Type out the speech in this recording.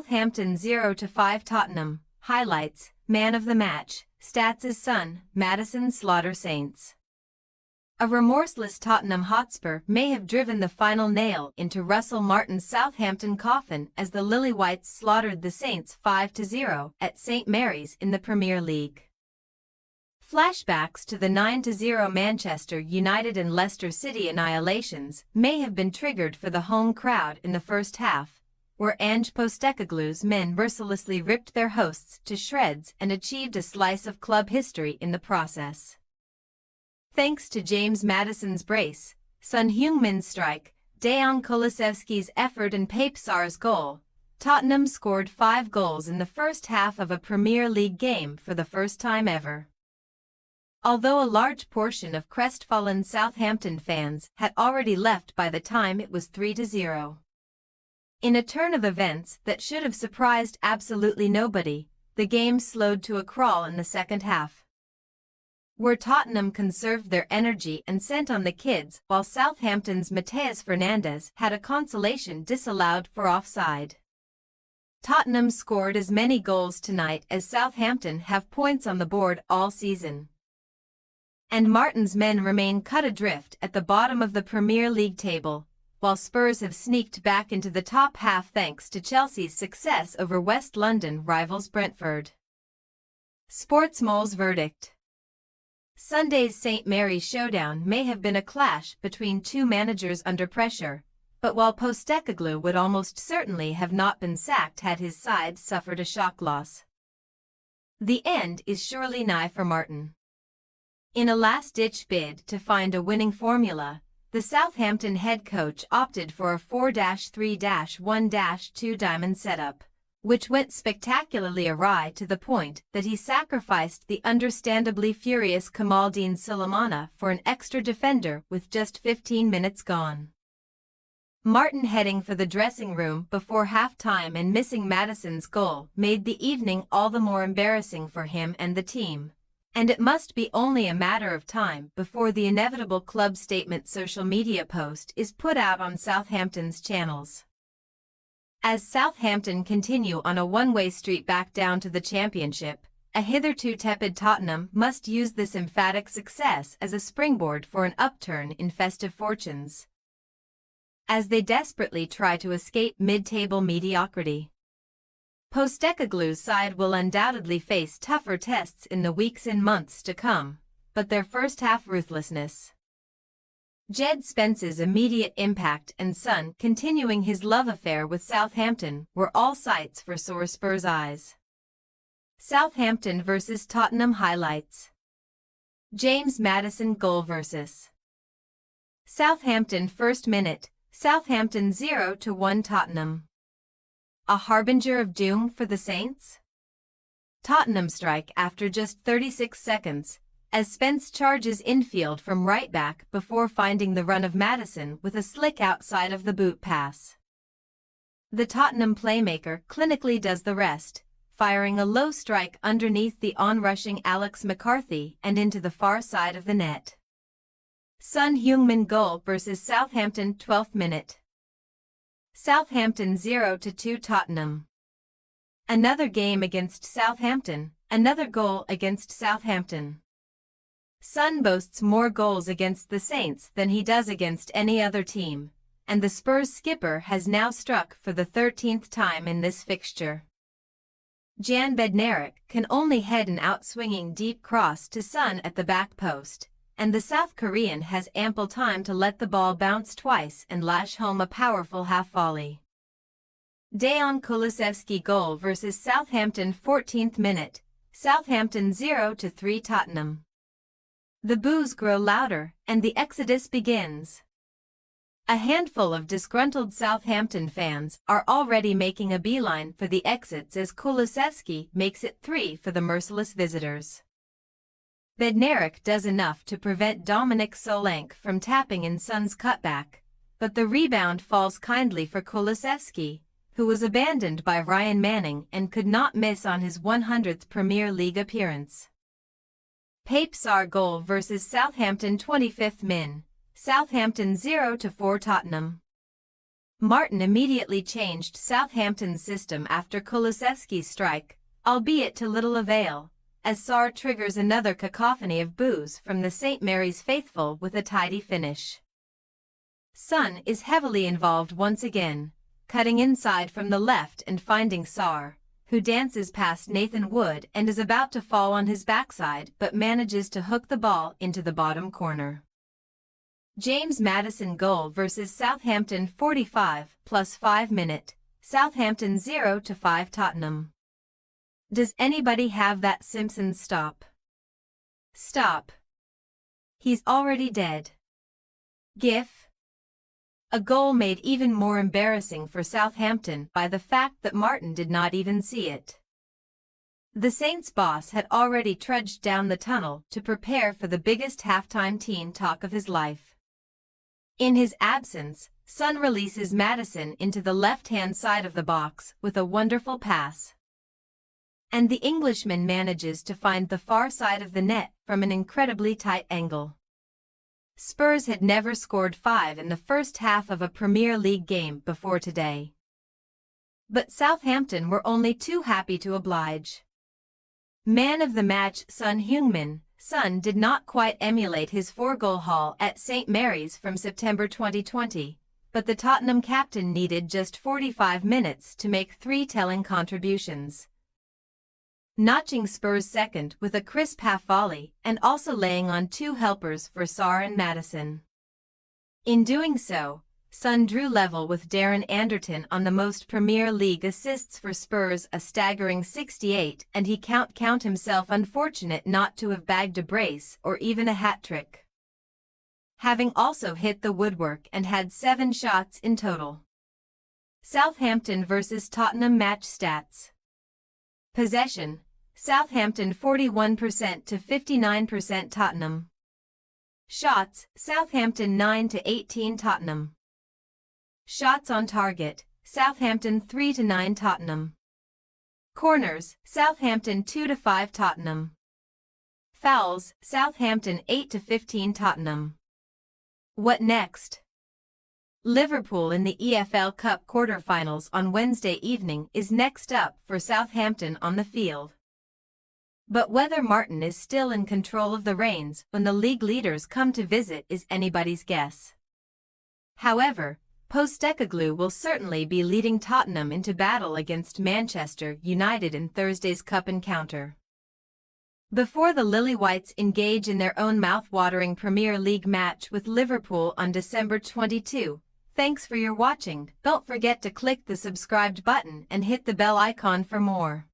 Southampton 0-5 Tottenham. Highlights, man of the match, stats as Son, Maddison slaughter Saints. A remorseless Tottenham Hotspur may have driven the final nail into Russell Martin's Southampton coffin as the Lily-Whites slaughtered the Saints 5-0 at St Mary's in the Premier League. Flashbacks to the 9-0 Manchester United and Leicester City annihilations may have been triggered for the home crowd in the first half, where Ange Postecoglou's men mercilessly ripped their hosts to shreds and achieved a slice of club history in the process. Thanks to James Maddison's brace, Son Heung-min's strike, Dejan Kulusevski's effort and Pape Sarr's goal, Tottenham scored 5 goals in the first half of a Premier League game for the first time ever. Although a large portion of crestfallen Southampton fans had already left by the time it was 3-0. In a turn of events that should have surprised absolutely nobody, the game slowed to a crawl in the second half, where Tottenham conserved their energy and sent on the kids while Southampton's Matheus Fernandes had a consolation disallowed for offside. Tottenham scored as many goals tonight as Southampton have points on the board all season. And Martin's men remain cut adrift at the bottom of the Premier League table, while Spurs have sneaked back into the top half thanks to Chelsea's success over West London rivals Brentford. Sportsmole's verdict. Sunday's St Mary's showdown may have been a clash between two managers under pressure, but while Postecoglou would almost certainly have not been sacked had his side suffered a shock loss, the end is surely nigh for Martin. In a last-ditch bid to find a winning formula, the Southampton head coach opted for a 4-3-1-2 diamond setup, which went spectacularly awry to the point that he sacrificed the understandably furious Kamaldeen Sulemana for an extra defender with just 15 minutes gone. Martin heading for the dressing room before half-time and missing Maddison's goal made the evening all the more embarrassing for him and the team, and it must be only a matter of time before the inevitable club statement social media post is put out on Southampton's channels. As Southampton continue on a one-way street back down to the Championship, a hitherto tepid Tottenham must use this emphatic success as a springboard for an upturn in festive fortunes, as they desperately try to escape mid-table mediocrity. Postecoglou's side will undoubtedly face tougher tests in the weeks and months to come, but their first-half ruthlessness, Jed Spence's immediate impact and Son continuing his love affair with Southampton were all sights for sore Spurs' eyes. Southampton vs Tottenham highlights. James Maddison goal versus Southampton first minute, Southampton 0-1 Tottenham. A harbinger of doom for the Saints? Tottenham strike after just 36 seconds, as Spence charges infield from right back before finding the run of Maddison with a slick outside of the boot pass. The Tottenham playmaker clinically does the rest, firing a low strike underneath the onrushing Alex McCarthy and into the far side of the net. Son Heung-min goal versus Southampton 12th minute. Southampton 0-2 Tottenham. Another game against Southampton, another goal against Southampton. Son boasts more goals against the Saints than he does against any other team, and the Spurs skipper has now struck for the 13th time in this fixture. Jan Bednarik can only head an out-swinging deep cross to Son at the back post, and the South Korean has ample time to let the ball bounce twice and lash home a powerful half-volley. Dejan Kulusevski goal versus Southampton 14th minute, Southampton 0-3 Tottenham. The boos grow louder, and the exodus begins. A handful of disgruntled Southampton fans are already making a beeline for the exits as Kulusevski makes it 3 for the merciless visitors. Bednarik does enough to prevent Dominic Solanke from tapping in Son's cutback, but the rebound falls kindly for Kulusevski, who was abandoned by Ryan Manning and could not miss on his 100th Premier League appearance. Pape Sarr goal versus Southampton 25th min, Southampton 0-4 Tottenham. Martin immediately changed Southampton's system after Kulusevski's strike, albeit to little avail, as Sarr triggers another cacophony of boos from the St. Mary's faithful with a tidy finish. Son is heavily involved once again, cutting inside from the left and finding Sarr, who dances past Nathan Wood and is about to fall on his backside but manages to hook the ball into the bottom corner. James Maddison goal versus Southampton 45 plus 5 minute, Southampton 0-5 Tottenham. Does anybody have that Simpsons stop? Stop. He's already dead. GIF. A goal made even more embarrassing for Southampton by the fact that Martin did not even see it. The Saints boss had already trudged down the tunnel to prepare for the biggest halftime teen talk of his life. In his absence, Son releases Maddison into the left-hand side of the box with a wonderful pass. And the Englishman manages to find the far side of the net from an incredibly tight angle. Spurs had never scored 5 in the first half of a Premier League game before today. But Southampton were only too happy to oblige. Man of the match Son Heung-min. Son did not quite emulate his 4-goal haul at St. Mary's from September 2020, but the Tottenham captain needed just 45 minutes to make 3 telling contributions. Notching Spurs second with a crisp half volley and also laying on 2 helpers for Sarr and Maddison. In doing so, Son drew level with Darren Anderton on the most Premier League assists for Spurs, a staggering 68, and he count himself unfortunate not to have bagged a brace or even a hat-trick. Having also hit the woodwork and had 7 shots in total. Southampton versus Tottenham match stats. Possession, Southampton 41% to 59% Tottenham. Shots, Southampton 9-18 Tottenham. Shots on target, Southampton 3-9 Tottenham. Corners, Southampton 2-5 Tottenham. Fouls, Southampton 8-15 Tottenham. What next? Liverpool in the EFL Cup quarter-finals on Wednesday evening is next up for Southampton on the field. But whether Martin is still in control of the reins when the league leaders come to visit is anybody's guess. However, Postecoglou will certainly be leading Tottenham into battle against Manchester United in Thursday's cup encounter. Before the Lily-Whites engage in their own mouth-watering Premier League match with Liverpool on December 22, thanks for your watching. Don't forget to click the subscribed button and hit the bell icon for more.